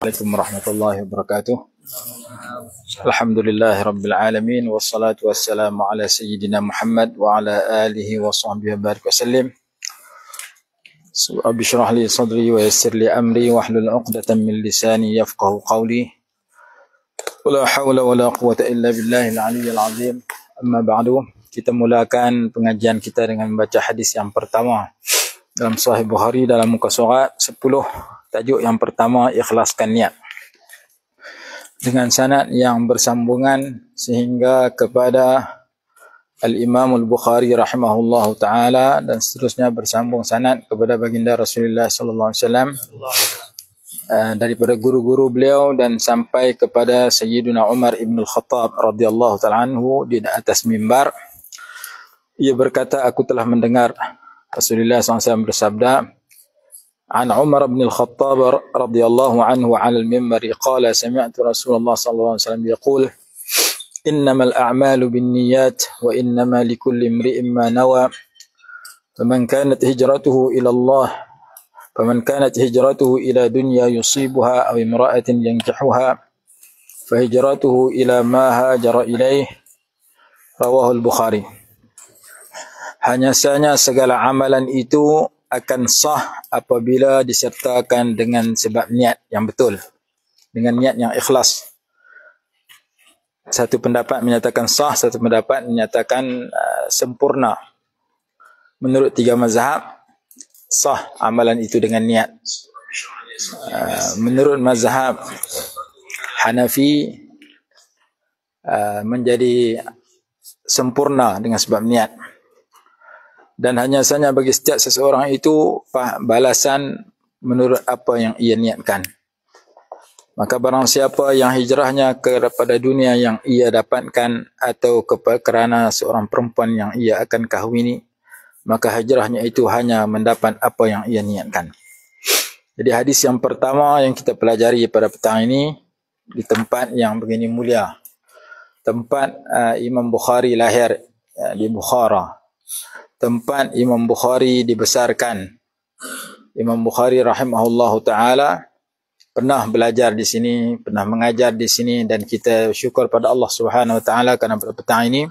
Assalamualaikum warahmatullahi wabarakatuh. Alhamdulillahi rabbil alamin wassalatu wassalamu ala sayyidina Muhammad wa ala alihi wa sahbihi barik wasallim. Rabbi shrah li sadri wa yassir li amri wahlul 'uqdatam min lisani yafqahu qawli. Wala haula wala quwwata illa billahil aliyyil azim. Amma ba'du, kita mulakan pengajian kita dengan membaca hadis yang pertama dalam Sahih Bukhari dalam muka surat 10. Tajuk yang pertama, ikhlaskan niat. Dengan sanad yang bersambungan sehingga kepada Al-Imam Al-Bukhari rahimahullahu taala, dan seterusnya bersambung sanad kepada baginda Rasulullah sallallahu alaihi wasallam, daripada guru-guru beliau dan sampai kepada Sayyidina Umar ibn Al-Khattab radhiyallahu taala anhu di atas mimbar. Ia berkata, aku telah mendengar Rasulullah sallallahu alaihi wasallam bersabda, عن عمر بن الخطاب رضي الله عنه على المنبر قال سمعت رسول الله صلى الله عليه وسلم يقول إنما الأعمال بالنيات وإنما لكل امرئ ما نوى فمن كانت هجرته إلى دنيا يصيبها أو امرأة ينكحها فهجرته إلى ما هاجر إليه رواه البخاري. Hanya saja segala amalan itu akan sah apabila disertakan dengan sebab niat yang betul, dengan niat yang ikhlas. Satu pendapat menyatakan sah, satu pendapat menyatakan sempurna. Menurut tiga mazhab, sah amalan itu dengan niat. Menurut mazhab Hanafi, menjadi sempurna dengan sebab niat. Dan hanya saja bagi setiap seseorang itu balasan menurut apa yang ia niatkan. Maka barang siapa yang hijrahnya kepada dunia yang ia dapatkan atau kerana seorang perempuan yang ia akan kahwini, maka hijrahnya itu hanya mendapat apa yang ia niatkan. Jadi hadis yang pertama yang kita pelajari pada petang ini di tempat yang begini mulia, tempat Imam Bukhari lahir, di Bukhara, tempat Imam Bukhari dibesarkan. Imam Bukhari rahimahullahu taala pernah belajar di sini, pernah mengajar di sini, dan kita syukur pada Allah Subhanahu wa taala kerana pada petang ini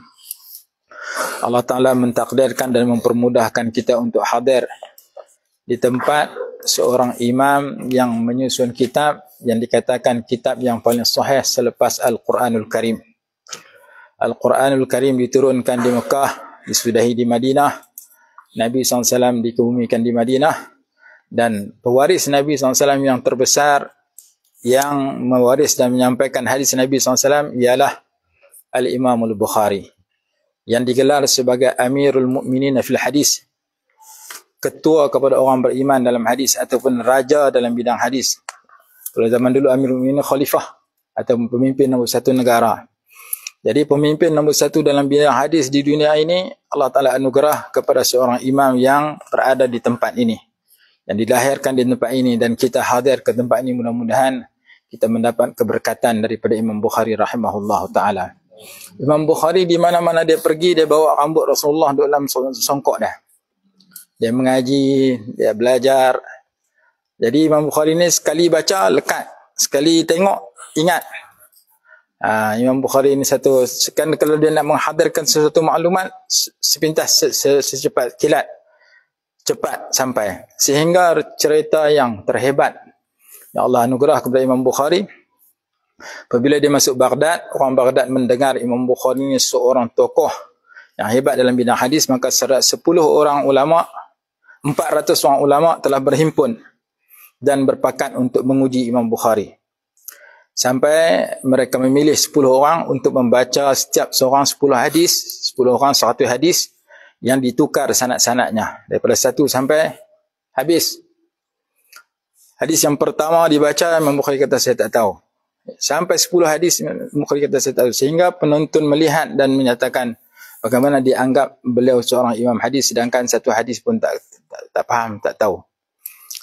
Allah taala mentakdirkan dan mempermudahkan kita untuk hadir di tempat seorang imam yang menyusun kitab yang dikatakan kitab yang paling sahih selepas Al-Quranul Karim. Al-Quranul Karim diturunkan di Mekah, disudahi di Madinah, Nabi SAW dikebumikan di Madinah, dan pewaris Nabi SAW yang terbesar yang mewaris dan menyampaikan hadis Nabi SAW ialah Al-Imam Al-Bukhari, yang digelar sebagai Amirul Mu'minin fil Hadis, ketua kepada orang beriman dalam hadis ataupun raja dalam bidang hadis. Pada zaman dulu Amirul Mu'minin khalifah atau pemimpin nombor satu negara. Jadi pemimpin nombor satu dalam bidang hadis di dunia ini, Allah Ta'ala anugerah kepada seorang imam yang berada di tempat ini, yang dilahirkan di tempat ini, dan kita hadir ke tempat ini. Mudah-mudahan kita mendapat keberkatan daripada Imam Bukhari rahimahullah ta'ala. Imam Bukhari di mana-mana dia pergi, dia bawa rambut Rasulullah dalam songkok dah. Dia mengaji, dia belajar. Jadi Imam Bukhari ni sekali baca lekat, sekali tengok ingat. Imam Bukhari ini satu, kan kalau dia nak menghadirkan sesuatu maklumat sepintas, secepat kilat, cepat sampai. Sehingga cerita yang terhebat yang Allah anugerah kepada Imam Bukhari, apabila dia masuk Baghdad, orang Baghdad mendengar Imam Bukhari ini seorang tokoh yang hebat dalam bidang hadis, maka 10 orang ulama, 400 orang ulama telah berhimpun dan berpakat untuk menguji Imam Bukhari. Sampai mereka memilih 10 orang untuk membaca setiap seorang 10 hadis, 10 orang 100 hadis yang ditukar sanad-sanadnya daripada 1 sampai habis. Hadis yang pertama dibaca, Imam Bukhari kata saya tak tahu. Sampai 10 hadis Imam Bukhari kata saya tak tahu. Sehingga penonton melihat dan menyatakan bagaimana dianggap beliau seorang imam hadis, sedangkan satu hadis pun tak faham, tak tahu.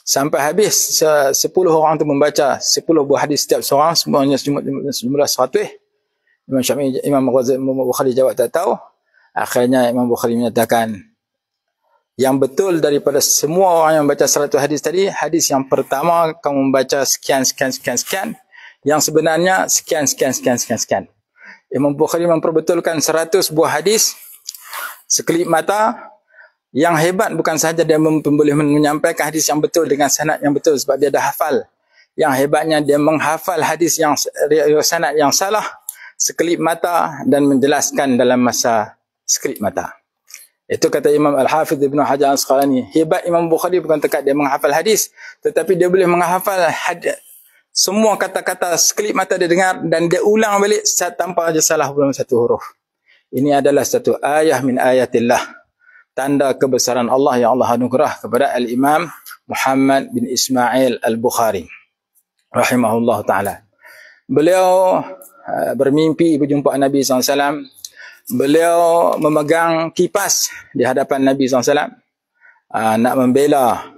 Sampai habis 10 orang itu membaca 10 buah hadis setiap seorang, semuanya jumlah 100. Imam Bukhari jawab tak tahu. Akhirnya Imam Bukhari menyatakan, Yang betul daripada semua orang yang baca 100 hadis tadi, hadis yang pertama kamu membaca sekian. Yang sebenarnya sekian. Imam Bukhari memperbetulkan 100 buah hadis sekelip mata. Yang hebat bukan sahaja dia boleh menyampaikan hadis yang betul dengan sanad yang betul sebab dia dah hafal. Yang hebatnya dia menghafal hadis yang sanad yang salah sekelip mata dan menjelaskan dalam masa sekelip mata. Itu kata Imam Al-Hafidh Ibn Hajar Al-Asqalani. Hebat Imam Bukhari bukan dekat dia menghafal hadis, tetapi dia boleh menghafal hadis. Semua kata-kata sekelip mata dia dengar dan dia ulang balik tanpa aja salah dalam satu huruf. Ini adalah satu ayah min ayatillah. Tanda kebesaran Allah yang Allah anugerah kepada Al-Imam Muhammad bin Ismail Al-Bukhari rahimahullah ta'ala. Beliau bermimpi berjumpa Nabi SAW. Beliau memegang kipas di hadapan Nabi SAW. Nak membela,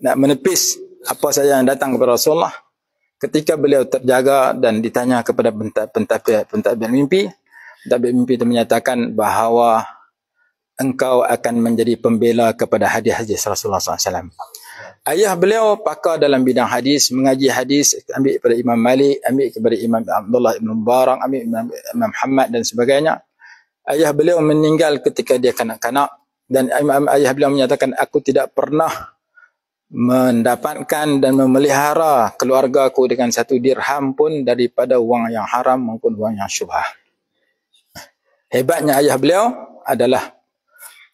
nak menepis apa saja yang datang kepada Rasulullah. Ketika beliau terjaga dan ditanya kepada pentadbir mimpi, pentadbir mimpi itu menyatakan bahawa engkau akan menjadi pembela kepada hadis-hadis Rasulullah SAW. Ayah beliau pakar dalam bidang hadis, mengaji hadis, ambil kepada Imam Malik, ambil kepada Imam Abdullah Ibn Mubarak, ambil Imam Muhammad dan sebagainya. Ayah beliau meninggal ketika dia kanak-kanak dan ayah beliau menyatakan, aku tidak pernah mendapatkan dan memelihara keluargaku dengan 1 dirham pun daripada wang yang haram maupun wang yang syubhah. Hebatnya ayah beliau adalah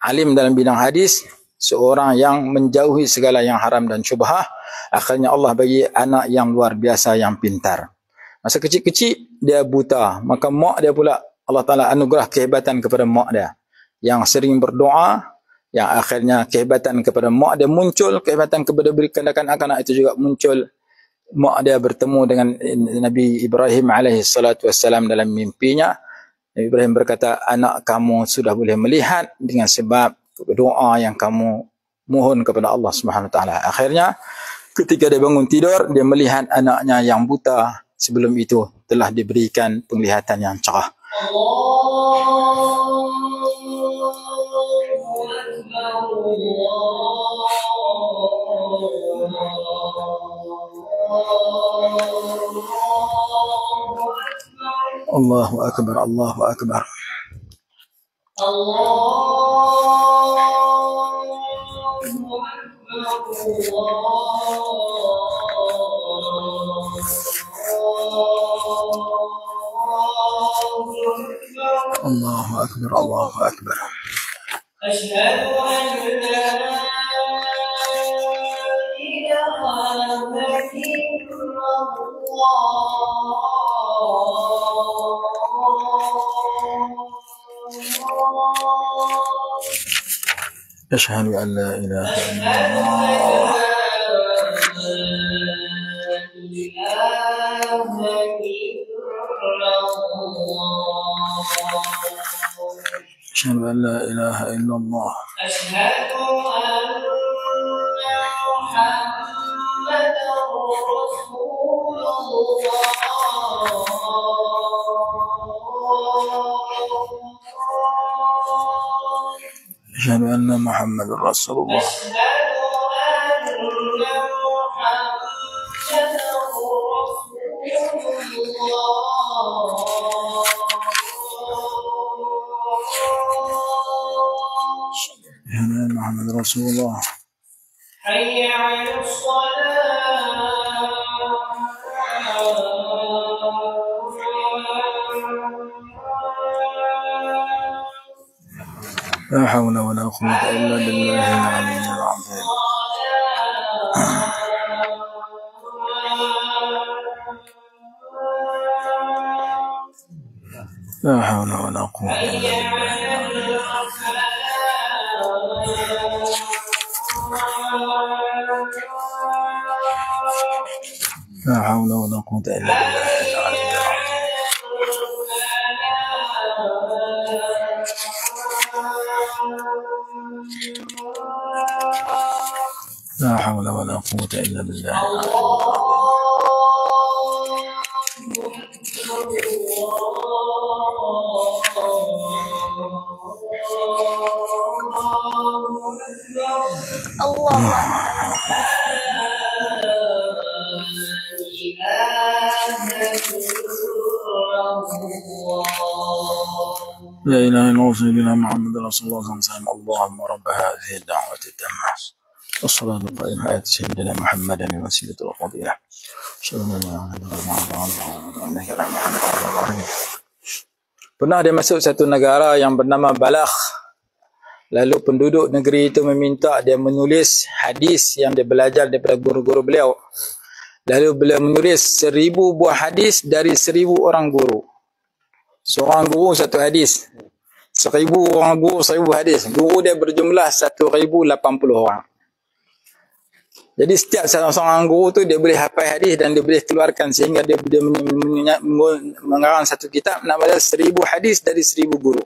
alim dalam bidang hadis, seorang yang menjauhi segala yang haram dan syubhah. Akhirnya Allah bagi anak yang luar biasa, yang pintar. Masa kecil-kecil dia buta, maka mak dia pula Allah Ta'ala anugerah kehebatan kepada mak dia, yang sering berdoa, yang akhirnya kehebatan kepada mak dia muncul, kehebatan kepada berikan anak-anak itu juga muncul. Mak dia bertemu dengan Nabi Ibrahim AS dalam mimpinya. Nabi Ibrahim berkata, anak kamu sudah boleh melihat dengan sebab doa yang kamu mohon kepada Allah Subhanahu Wa Taala. Akhirnya ketika dia bangun tidur, dia melihat anaknya yang buta sebelum itu telah diberikan penglihatan yang cerah. Allahu Akbar, Allahu Akbar. Allahu Akbar, Allahu Akbar. Asyhadu an la ilaha illallah. أشهد أن لا إله إلا الله. أشهد أن لا إله إلا الله. أشهد أن محمدا رسول الله. أشهد أن محمد رسول الله. أشهد أن محمد رسول الله. حي على الصلاة. لا حول ولا قوة إلا بالله العلي العظيم. لا حول ولا قوة إلا بالله العلي العظيم. لا حول ولا قوة إلا بالله العلي العظيم. لا حول ولا قوة إلا بالله العلي العظيم. لا إله إلا الله سيدنا محمد رسول الله صلى الله عليه وسلم. اللهم رب هذه الدعوة التامة والصلاة القائمة على سيدنا محمد الوسيلة والفضيلة. Pernah dia masuk satu negara yang bernama Balakh. Lalu penduduk negeri itu meminta dia menulis hadis yang dia belajar daripada guru-guru beliau. Lalu beliau menulis 1000 buah hadis dari 1000 orang guru. Seorang guru satu hadis. 1000 orang guru 1000 hadis. Guru dia berjumlah 1080 orang. Jadi setiap seorang guru tu dia boleh hafal hadis dan dia boleh keluarkan sehingga dia mengarang satu kitab namanya 1000 hadis dari 1000 guru.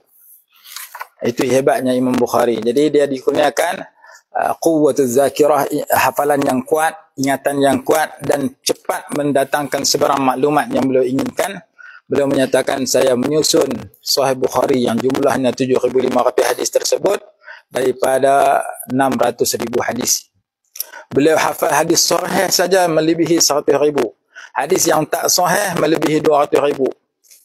Itu hebatnya Imam Bukhari. Jadi dia dikurniakan quwwatuz zakirah, hafalan yang kuat, ingatan yang kuat dan cepat mendatangkan sebarang maklumat yang beliau inginkan. Beliau menyatakan saya menyusun Sahih Bukhari yang jumlahnya 7,500 hadis tersebut daripada 600,000 hadis. Beliau hafal hadis sahih saja melebihi 100,000. Hadis yang tak sahih melebihi 200,000.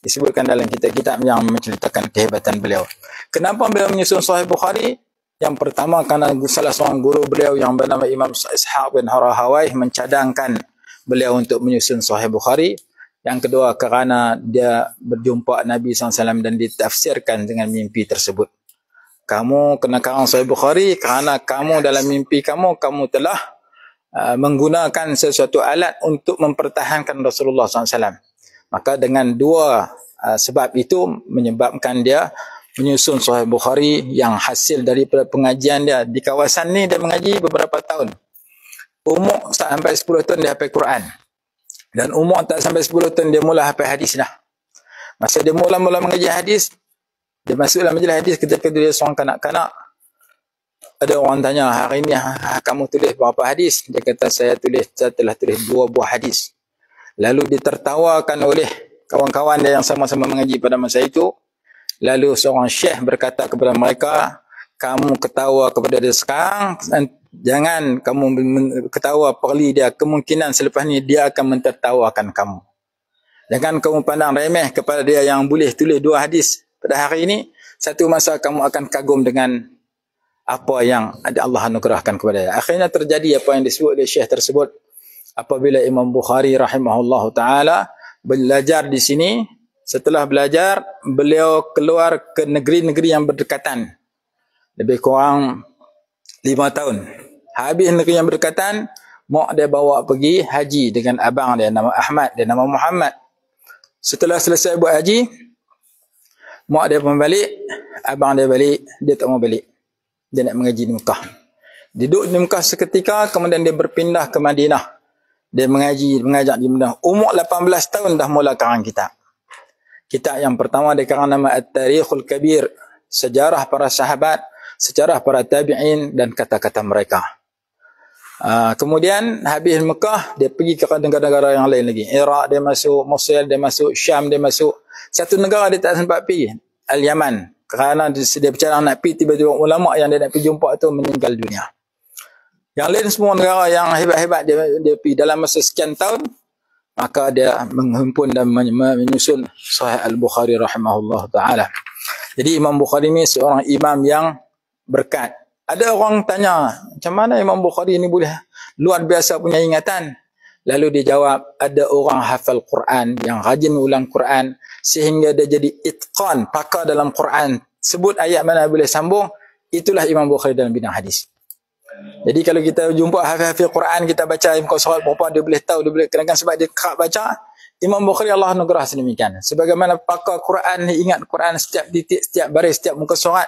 Disebutkan dalam kitab-kitab yang menceritakan kehebatan beliau. Kenapa beliau menyusun Sahih Bukhari? Yang pertama kerana salah seorang guru beliau yang bernama Imam Ishaq bin Rahawayh mencadangkan beliau untuk menyusun Sahih Bukhari. Yang kedua kerana dia berjumpa Nabi SAW dan ditafsirkan dengan mimpi tersebut. Kamu kena karang Sahih Bukhari kerana kamu dalam mimpi kamu telah menggunakan sesuatu alat untuk mempertahankan Rasulullah SAW. Maka dengan dua sebab itu menyebabkan dia menyusun Sahih Bukhari yang hasil daripada pengajian dia. Di kawasan ni dia mengaji beberapa tahun. Umur tak sampai 10 tahun dia hafal Quran. Dan umur tak sampai 10 tahun dia mula hafal hadis dah. Masa dia mula-mula mengaji hadis, dia masuk dalam majlis hadis ketika dia seorang kanak-kanak. Ada orang tanya, hari ini kamu tulis berapa hadis? Dia kata, saya telah tulis 2 buah hadis. Lalu ditertawakan oleh kawan-kawan dia yang sama-sama mengaji pada masa itu. Lalu seorang syekh berkata kepada mereka, kamu ketawa kepada dia sekarang, jangan kamu ketawa perli dia. Kemungkinan selepas ni dia akan mentertawakan kamu. Jangan kamu pandang remeh kepada dia yang boleh tulis 2 hadis pada hari ini. Satu masa kamu akan kagum dengan apa yang Allah anugerahkan kepada dia. Akhirnya terjadi apa yang disebut oleh syekh tersebut. Apabila Imam Bukhari rahimahullahu ta'ala belajar di sini, setelah belajar, beliau keluar ke negeri-negeri yang berdekatan. Lebih kurang 5 tahun. Habis negeri yang berdekatan, mak dia bawa pergi haji dengan abang dia, nama Ahmad, dia nama Muhammad. Setelah selesai buat haji, mak dia pun balik, abang dia balik, dia tak mau balik. Dia nak mengaji di Mekah. Duduk di Mekah seketika, kemudian dia berpindah ke Madinah. Dia mengajak di Madinah. Umur 18 tahun dah mula karang kitab. Kitab yang pertama dia karang nama At-Tarikhul Kabir. Sejarah para sahabat, sejarah para tabi'in dan kata-kata mereka. Kemudian habis Mekah, dia pergi ke negara-negara yang lain lagi. Iraq dia masuk, Mosul dia masuk, Syam dia masuk. Satu negara dia tak sempat pergi, Al-Yaman. Kerana dia bercakap nak pergi, tiba-tiba ulama yang dia nak pergi jumpa itu meninggal dunia. Yang lain semua negara yang hebat-hebat dia pergi dalam masa sekian tahun, maka dia menghimpun dan menyusun Sahih Al-Bukhari rahimahullah ta'ala. Jadi Imam Bukhari ini seorang imam yang berkat. Ada orang tanya, macam mana Imam Bukhari ini boleh luar biasa punya ingatan? Lalu dia jawab, ada orang hafal Quran yang rajin ulang Quran sehingga dia jadi itqan, pakar dalam Quran. Sebut ayat mana boleh sambung, itulah Imam Bukhari dalam bidang hadis. Jadi kalau kita jumpa hafal Quran, kita baca muka surat berapa, dia boleh tahu, dia boleh kadang-kadang sebab dia kerap baca. Imam Bukhari Allah anugerah sedemikian. Sebagaimana pakar Quran ingat Quran setiap titik, setiap baris, setiap muka surat.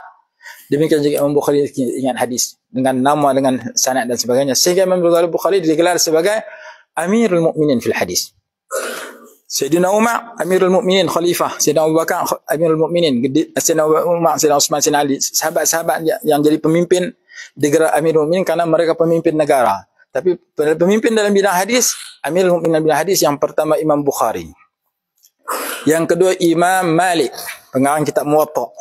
Demikian juga Imam Bukhari ingat hadis dengan nama, dengan sanad dan sebagainya. Sehingga Imam Bukhari digelar sebagai Amirul Mukminin fil hadis. Sayyidina Umar Amirul Mukminin khalifah, Sayyidina Abu Bakar Amirul Mukminin, Sayyidina Umar, Sayyidina Utsman, Sayyidina Ali, sahabat-sahabat yang jadi pemimpin digelar Amirul Mukminin kerana mereka pemimpin negara. Tapi pemimpin dalam bidang hadis, Amirul Mukminin dalam bidang hadis yang pertama Imam Bukhari. Yang kedua Imam Malik, pengarang kitab Muwatta.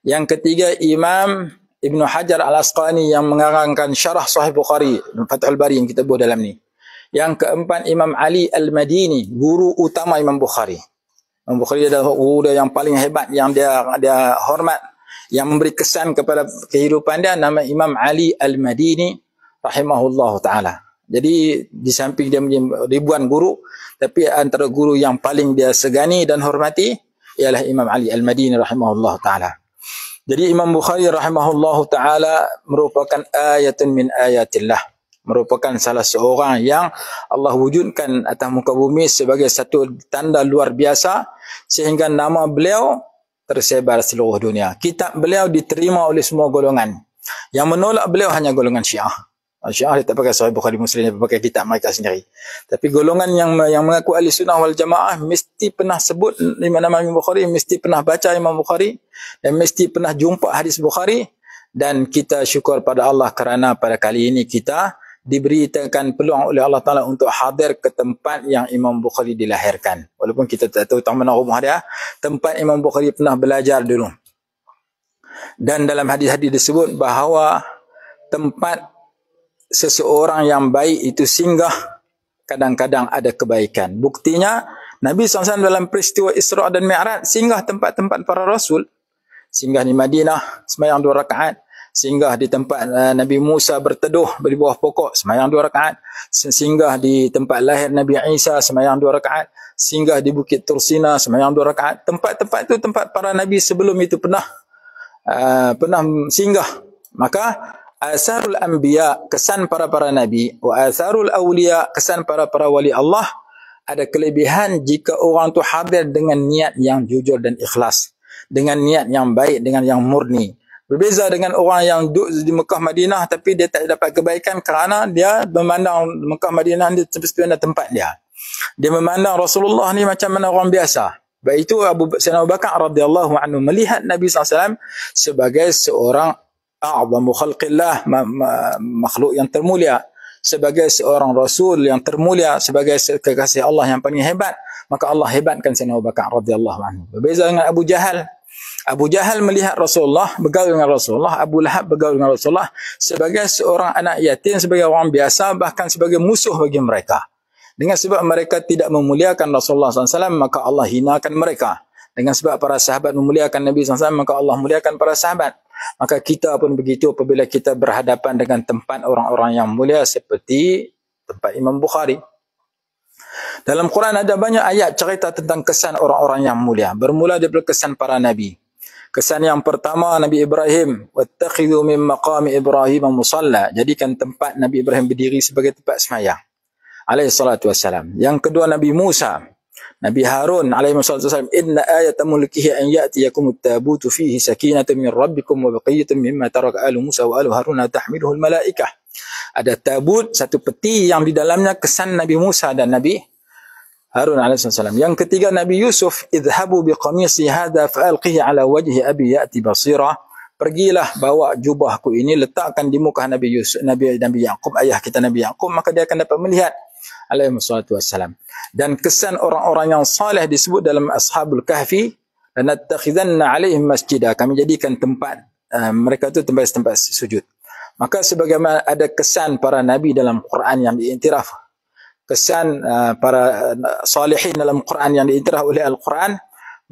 Yang ketiga Imam Ibn Hajar Al-Asqalani yang mengarangkan syarah Sahih Bukhari, Fathul Bari yang kita buat dalam ni. Yang keempat, Imam Ali Al-Madini, guru utama Imam Bukhari. Imam Bukhari adalah guru dia yang paling hebat, yang dia hormat, yang memberi kesan kepada kehidupan dia, nama Imam Ali Al-Madini rahimahullah ta'ala. Jadi di samping dia ribuan guru, tapi antara guru yang paling dia segani dan hormati ialah Imam Ali Al-Madini rahimahullah ta'ala. Jadi Imam Bukhari rahimahullah ta'ala merupakan ayatun min ayatillah, merupakan salah seorang yang Allah wujudkan atas muka bumi sebagai satu tanda luar biasa, sehingga nama beliau tersebar seluruh dunia. Kitab beliau diterima oleh semua golongan. Yang menolak beliau hanya golongan Syiah. Syiah dia tak pakai Sahih Bukhari Muslim, dia pakai kitab mereka sendiri. Tapi golongan yang mengaku ahli sunnah wal jamaah mesti pernah sebut nama Imam Bukhari, mesti pernah baca Imam Bukhari, dan mesti pernah jumpa hadis Bukhari. Dan kita syukur pada Allah kerana pada kali ini kita diberikan peluang oleh Allah Ta'ala untuk hadir ke tempat yang Imam Bukhari dilahirkan. Walaupun kita tak tahu tahu mana rumah dia, tempat Imam Bukhari pernah belajar dulu. Dan dalam hadis-hadis disebut bahawa tempat seseorang yang baik itu singgah, kadang-kadang ada kebaikan. Buktinya, Nabi SAW dalam peristiwa Isra' dan Mi'raj singgah tempat-tempat para Rasul. Singgah di Madinah, sembahyang 2 rakaat. Singgah di tempat Nabi Musa berteduh di bawah pokok, sembahyang 2 rakaat. Singgah di tempat lahir Nabi Isa, sembahyang 2 rakaat. Singgah di Bukit Tursina, sembahyang 2 rakaat. Tempat-tempat itu tempat para Nabi sebelum itu pernah singgah. Maka asarul anbiya, kesan para nabi, wa asarul awliya, kesan para wali Allah, ada kelebihan jika orang tu hadir dengan niat yang jujur dan ikhlas, dengan niat yang baik, dengan yang murni. Berbeza dengan orang yang duduk di Mekah Madinah tapi dia tak dapat kebaikan kerana dia memandang Mekah Madinah ni sebenarnya tempat dia. Dia memandang Rasulullah ni macam mana orang biasa. Baik itu Sayyidina Abu Bakar radhiyallahu anhu melihat Nabi SAW sebagai seorang a'zamu khalqillah, makhluk yang termulia, sebagai seorang rasul yang termulia, sebagai kekasih Allah yang paling hebat, maka Allah hebatkan Sayyidina Abu Bakar radhiyallahu anhu. Berbeza dengan Abu Jahal. Abu Jahal melihat Rasulullah, bergaul dengan Rasulullah. Abu Lahab bergaul dengan Rasulullah sebagai seorang anak yatim, sebagai orang biasa, bahkan sebagai musuh bagi mereka. Dengan sebab mereka tidak memuliakan Rasulullah SAW, maka Allah hinakan mereka. Dengan sebab para sahabat memuliakan Nabi SAW, maka Allah muliakan para sahabat. Maka kita pun begitu apabila kita berhadapan dengan tempat orang-orang yang mulia seperti tempat Imam Bukhari. Dalam Quran ada banyak ayat cerita tentang kesan orang-orang yang mulia. Bermula daripada kesan para Nabi. Kesan yang pertama Nabi Ibrahim, wattakhidhu min maqami Ibrahim musalla, jadikan tempat Nabi Ibrahim berdiri sebagai tempat sembahyang. Alaihi salatu wassalam. Yang kedua Nabi Musa, Nabi Harun alaihi salatu wassalam, inna ayata mulkihi an ya'tiyakum at-tabutu fihi sakinatun min rabbikum wa baqiyatun mimma taraka alu Musa wa alu Harun tahmiluhu al-malaikah. Ada tabut, satu peti yang di dalamnya kesan Nabi Musa dan Nabi Harun alaihissalam. Yang ketiga Nabi Yusuf, idhabu biqamisi hadha fa'alqihi ala wajhi abi ya'ti basira. Pergilah bawa jubahku ini, letakkan di muka Nabi Yusuf, Nabi Yaqub, ayah kita Nabi Yaqub, maka dia akan dapat melihat. Alaihi salatu wassalam. Dan kesan orang-orang yang saleh disebut dalam Ashabul Kahfi, lanattakhidanna alaihim masjidah, kami jadikan tempat mereka itu tempat sujud. Maka sebagaimana ada kesan para nabi dalam Quran yang diiktiraf, kesan para salihin dalam Quran yang diiktiraf oleh Al-Quran,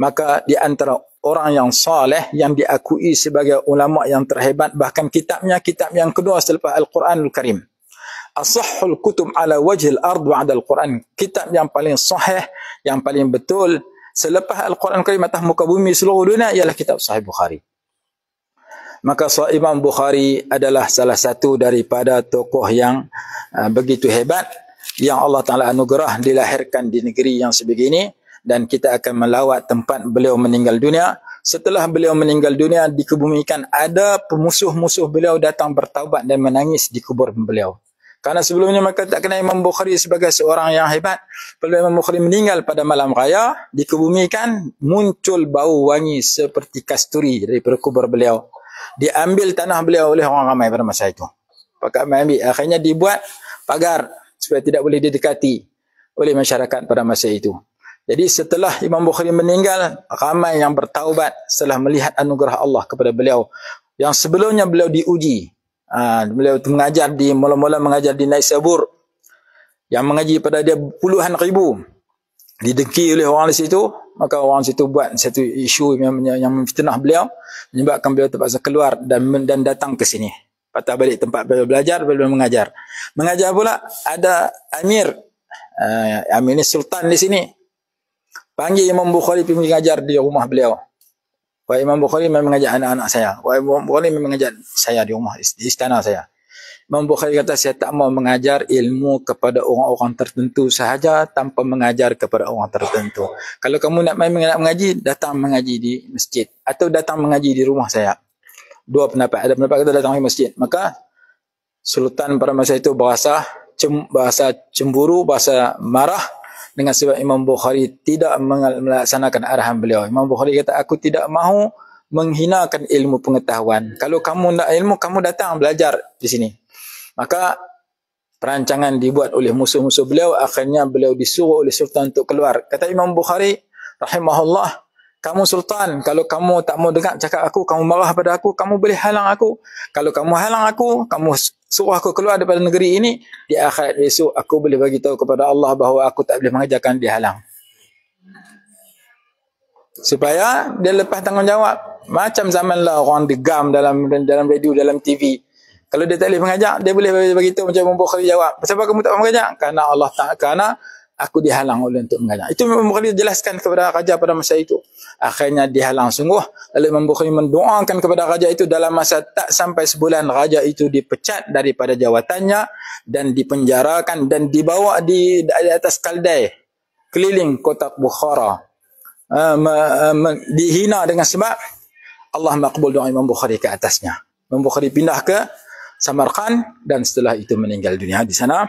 maka di antara orang yang saleh yang diakui sebagai ulama yang terhebat, bahkan kitabnya kitab yang kedua selepas Al-Quranul Karim, asahhul kutub ala wajhil ard ba'da Al-Quran, kitab yang paling sahih, yang paling betul selepas Al-Quran Karim atas muka bumi seluruh dunia ialah kitab Sahih Bukhari. Maka Imam Bukhari adalah salah satu daripada tokoh yang begitu hebat, yang Allah Ta'ala anugerah dilahirkan di negeri yang sebegini, dan kita akan melawat tempat beliau meninggal dunia. Setelah beliau meninggal dunia, dikebumikan ada pemusuh-musuh beliau datang bertaubat dan menangis di kubur beliau. Karena sebelumnya mereka tak kenal Imam Bukhari sebagai seorang yang hebat. Bila Imam Bukhari meninggal pada malam raya, dikebumikan, muncul bau wangi seperti kasturi daripada kubur beliau. Diambil tanah beliau oleh orang ramai pada masa itu. Pakat ambil. Akhirnya dibuat pagar supaya tidak boleh didekati oleh masyarakat pada masa itu. Jadi setelah Imam Bukhari meninggal, ramai yang bertaubat setelah melihat anugerah Allah kepada beliau. Yang sebelumnya beliau diuji. Beliau mula-mula mengajar di Naisabur. yang mengaji pada dia puluhan ribu, didengki oleh orang di situ, maka orang situ buat satu isu yang memfitnah beliau, menyebabkan beliau terpaksa keluar dan datang ke sini. Patah balik tempat beliau belajar, beliau mengajar. Mengajar pula ada Amir ini Sultan di sini. Panggil Imam Bukhari pergi mengajar di rumah beliau. Wah, Imam Bukhari memang mengajar anak-anak saya. Wah, Imam Bukhari memang mengajar saya di rumah, di istana saya. Imam Bukhari kata, saya tak mau mengajar ilmu kepada orang-orang tertentu sahaja tanpa mengajar kepada orang tertentu. Kalau kamu nak mengaji, datang mengaji di masjid. Atau datang mengaji di rumah saya. Dua pendapat. Ada pendapat kata datang di masjid. Maka Sultan pada masa itu bahasa cemburu, bahasa marah, dengan sebab Imam Bukhari tidak melaksanakan arahan beliau. Imam Bukhari kata, aku tidak mahu menghinakan ilmu pengetahuan. Kalau kamu nak ilmu, kamu datang belajar di sini. Maka perancangan dibuat oleh musuh-musuh beliau, akhirnya beliau disuruh oleh Sultan untuk keluar. Kata Imam Bukhari rahimahullah, kamu Sultan, kalau kamu tak mau dengar cakap aku, kamu marah pada aku, kamu boleh halang aku. Kalau kamu halang aku, kamu suruh aku keluar daripada negeri ini, di akhirat esok aku boleh bagi tahu kepada Allah bahawa aku tak boleh mengajarkan dia halang. Supaya dia lepas tanggungjawab. Macam zaman lah orang digam dalam radio, dalam TV. Kalau dia tak boleh mengajar, dia boleh bagi tahu macam Imam Bukhari jawab. Kenapa kamu tak mengajar? Karena Allah tak, karena aku dihalang oleh untuk mengajar. Itu Imam Bukhari jelaskan kepada raja pada masa itu. Akhirnya dihalang sungguh. Lalu Imam Bukhari mendoakan kepada raja itu, dalam masa tak sampai sebulan raja itu dipecat daripada jawatannya dan dipenjarakan dan dibawa di atas kaldai keliling kota Bukhara. Dihina dengan sebab Allah makbul doa Imam Bukhari ke atasnya. Imam Bukhari pindah ke Samarkand dan setelah itu meninggal dunia di sana.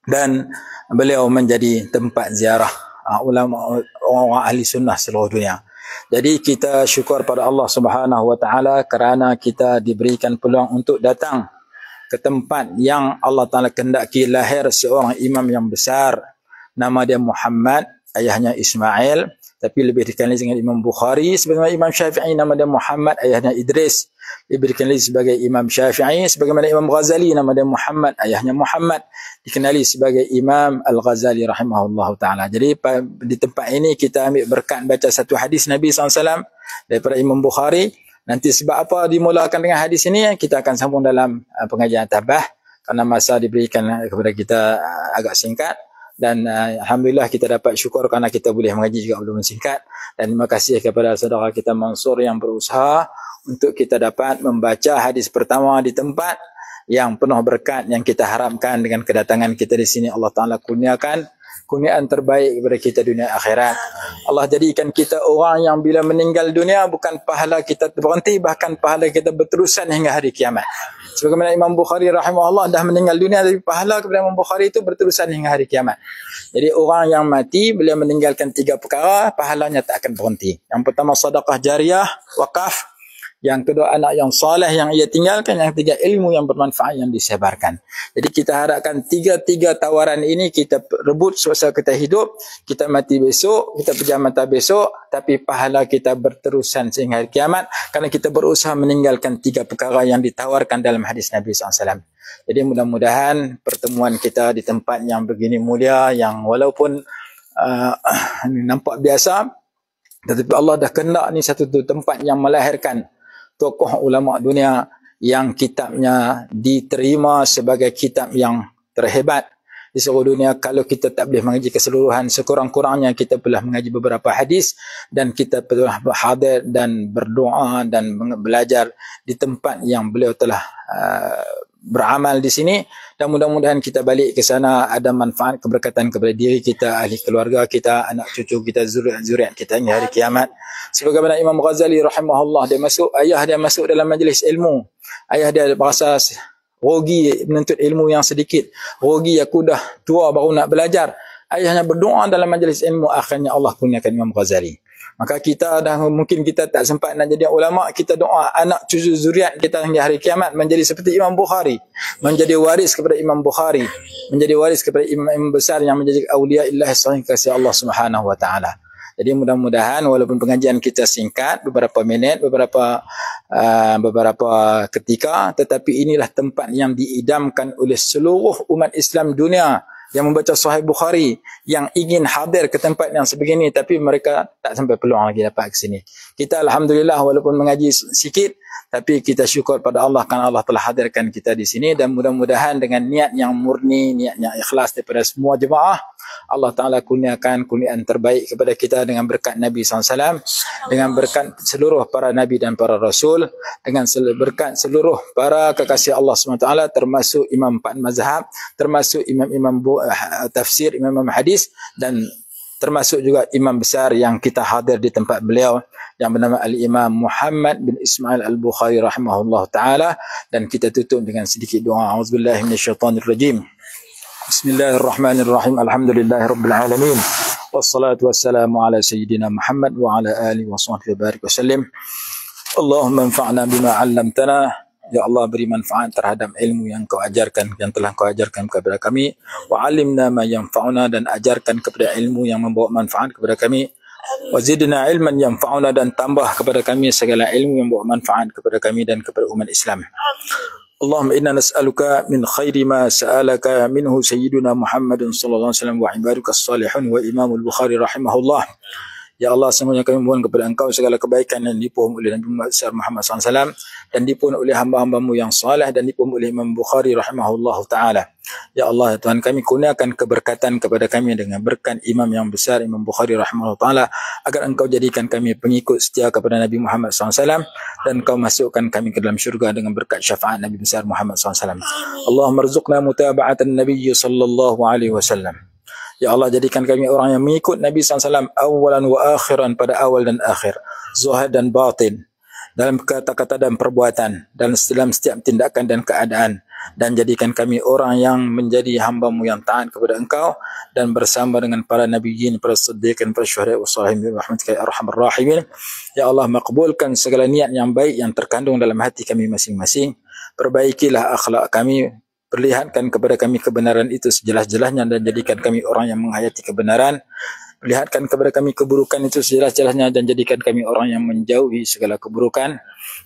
Dan beliau menjadi tempat ziarah ulama orang ahli sunnah seluruh dunia. Jadi kita syukur pada Allah Subhanahu wa taala kerana kita diberikan peluang untuk datang ke tempat yang Allah Taala kehendaki lahir seorang imam yang besar. Nama dia Muhammad, ayahnya Ismail, tapi lebih dikenali dengan Imam Bukhari. Sebagaimana Imam Syafi'i, nama dia Muhammad, ayahnya Idris, lebih dikenali sebagai Imam Syafi'i. Sebagaimana Imam Ghazali, nama dia Muhammad, ayahnya Muhammad, dikenali sebagai Imam Al-Ghazali rahimahullah ta'ala. Jadi di tempat ini kita ambil berkat baca satu hadis Nabi SAW daripada Imam Bukhari. Nanti sebab apa dimulakan dengan hadis ini, kita akan sambung dalam pengajian tabah, kerana masa diberikan kepada kita agak singkat. Dan Alhamdulillah kita dapat syukur kerana kita boleh mengaji juga belum singkat. Dan terima kasih kepada saudara kita Mansur yang berusaha untuk kita dapat membaca hadis pertama di tempat yang penuh berkat yang kita harapkan. Dengan kedatangan kita di sini, Allah Ta'ala kurniakan kurniaan terbaik kepada kita dunia akhirat. Allah jadikan kita orang yang bila meninggal dunia, bukan pahala kita berhenti, bahkan pahala kita berterusan hingga hari kiamat. Sebagaimana Imam Bukhari rahimahullah dah meninggal dunia, tapi pahala kepada Imam Bukhari itu berterusan hingga hari kiamat. Jadi orang yang mati, beliau meninggalkan 3 perkara, pahalanya tak akan berhenti. Yang pertama sedekah jariah, wakaf. Yang kedua anak yang soleh yang ia tinggalkan. Yang ketiga ilmu yang bermanfaat yang disebarkan. Jadi kita harapkan 3 tawaran ini kita rebut semasa kita hidup. Kita mati besok, kita pejam mata besok, tapi pahala kita berterusan sehingga hari kiamat, kerana kita berusaha meninggalkan 3 perkara yang ditawarkan dalam hadis Nabi SAW. Jadi mudah-mudahan pertemuan kita di tempat yang begini mulia, yang walaupun nampak biasa, tetapi Allah dah kehendak ni satu tempat yang melahirkan tokoh ulama dunia yang kitabnya diterima sebagai kitab yang terhebat di seluruh dunia. Kalau kita tak boleh mengaji keseluruhan, sekurang-kurangnya kita telah mengaji beberapa hadis, dan kita telah berhadir dan berdoa dan belajar di tempat yang beliau telah beramal di sini. Dan mudah-mudahan kita balik ke sana ada manfaat keberkatan kepada diri kita, ahli keluarga kita, anak cucu kita, zuriat kita hingga hari kiamat. Sebagaimana Imam Ghazali rahimahullah, ayah dia masuk dalam majlis ilmu. Ayah dia berasa rugi menuntut ilmu yang sedikit. Rugi, aku dah tua baru nak belajar. Ayahnya berdoa dalam majlis ilmu, akhirnya Allah kurniakan Imam Ghazali. Maka kita dah, mungkin kita tak sempat nak jadi ulama, kita doa anak cucu zuriat kita hingga hari kiamat menjadi seperti Imam Bukhari, menjadi waris kepada Imam Bukhari, menjadi waris kepada imam besar yang menjadi awliya illah sahih kasih Allah Subhanahu wa taala. Jadi mudah-mudahan walaupun pengajian kita singkat, beberapa minit, beberapa ketika, tetapi inilah tempat yang diidamkan oleh seluruh umat Islam dunia yang membaca Sahih Bukhari, yang ingin hadir ke tempat yang sebegini tapi mereka tak sampai peluang lagi dapat ke sini. Kita alhamdulillah walaupun mengaji sikit tapi kita syukur pada Allah kerana Allah telah hadirkan kita di sini, dan mudah-mudahan dengan niat yang murni, niat yang ikhlas daripada semua jemaah, Allah Ta'ala kurniakan kurniaan terbaik kepada kita dengan berkat Nabi SAW, dengan berkat seluruh para Nabi dan para Rasul, dengan berkat seluruh para kekasih Allah SWT, termasuk Imam 4 Mazhab, termasuk imam-imam tafsir, imam-imam hadis, dan termasuk juga imam besar yang kita hadir di tempat beliau yang bernama Al-Imam Muhammad bin Ismail Al-Bukhari rahimahullah ta'ala. Dan kita tutup dengan sedikit doa. A'udzubillahi minasyaitanirrajim. Bismillahirrahmanirrahim. Alhamdulillahirabbil alamin. Wassalatu wassalamu ala sayyidina Muhammad wa ala alihi wa sahbihi barik wasallim. Allahumma anfa'na bima 'allamtana. Ya Allah, beri manfaat terhadap ilmu yang kau ajarkan, yang telah kau ajarkan kepada kami. Wa 'allimna ma yanfa'una, dan ajarkan kepada ilmu yang membawa manfaat kepada kami. Wa zidna ilman yanfa'una, dan tambah kepada kami segala ilmu yang membawa manfaat kepada kami dan kepada umat Islam. Allahumma inna nas'aluka min khairi ma sa'alaka minhu sayyiduna Muhammadun sallallahu alaihi wasallam wa ibadukas salihun wa Imamul Bukhari rahimahullah. Ya Allah, semuanya kami mohon kepada Engkau segala kebaikan yang dipohon oleh Nabi Muhammad SAW dan dipohon oleh hamba-hambamu yang saleh dan dipohon oleh Imam Bukhari rahimahullah ta'ala. Ya Allah, Tuhan kami kurniakan keberkatan kepada kami dengan berkat Imam yang besar, Imam Bukhari rahimahullah ta'ala, agar Engkau jadikan kami pengikut setia kepada Nabi Muhammad SAW dan Engkau masukkan kami ke dalam syurga dengan berkat syafaat Nabi besar Muhammad SAW. Allahumma rzuqna mutaba'atan Nabi sallallahu alaihi wasallam. Ya Allah, jadikan kami orang yang mengikut Nabi SAW awalan wa akhiran, pada awal dan akhir, zahir dan batin, dalam kata-kata dan perbuatan, dan dalam setiap tindakan dan keadaan. Dan jadikan kami orang yang menjadi hamba-Mu yang taat kepada Engkau, dan bersama dengan para nabiyyin, para siddiqin, para syuhada wa salihin birahmatika ya arhamar rahimin. Ya Allah, makbulkan segala niat yang baik yang terkandung dalam hati kami masing-masing. Perbaikilah akhlak kami, perlihatkan kepada kami kebenaran itu sejelas-jelasnya, dan jadikan kami orang yang menghayati kebenaran. Perlihatkan kepada kami keburukan itu sejelas-jelasnya, dan jadikan kami orang yang menjauhi segala keburukan.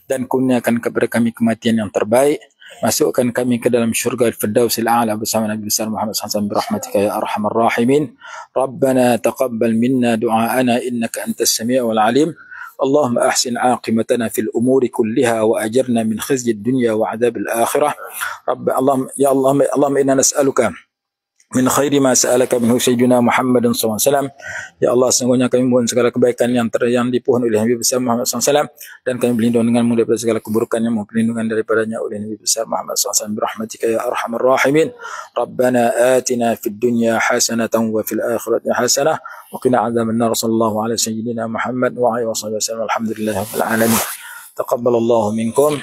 Dan kurniakan kepada kami kematian yang terbaik. Masukkan kami ke dalam syurga Al-Firdausil A'la bersama Nabi besar Muhammad SAW birahmatika ya arhamar rahimin. Rabbana taqabbal minna du'aana innaka antas sami'ul alim. اللهم أحسن عاقبتنا في الأمور كلها وأجرنا من خزي الدنيا وعذاب الآخرة. اللهم إنا نسألك min khairi ma sa'alaka minhu sayyidina Muhammadin sallallahu alaihi wasallam. Ya Allah, sesungguhnya kami mohon segala kebaikan yang dipohon oleh Nabi besar Muhammad sallallahu alaihi wasallam, dan kami berlindung denganmu daripada segala keburukan yang mohon perlindungan daripadanya oleh Nabi besar Muhammad sallallahu alaihi wasallam birahmatika ya arhamar rahimin. Rabbana atina fid dunya hasanatan wa fil akhirati hasanah wa qina adzabannar. Sallallahu alaihi sayyidina Muhammad wa alihi wasallam. Alhamdulillahirabbil alamin. Taqabbalallahu minkum.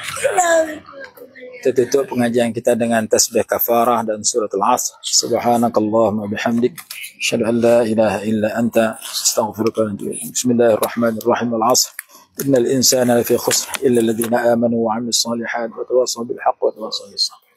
Kita tutup pengajian kita dengan tasbih kafarah dan surah Al-Asr. Subhanakallahumma bihamdik, asyhadu an la ilaha illa anta, astaghfiruka wa atubu ilaik. Bismillahirrahmanirrahim. Al-Asr. Innal insana lafi khusr illa alladhina amanu wa 'amilus solihat wa tawassaw bil haqq wa tawassaw bis sabr.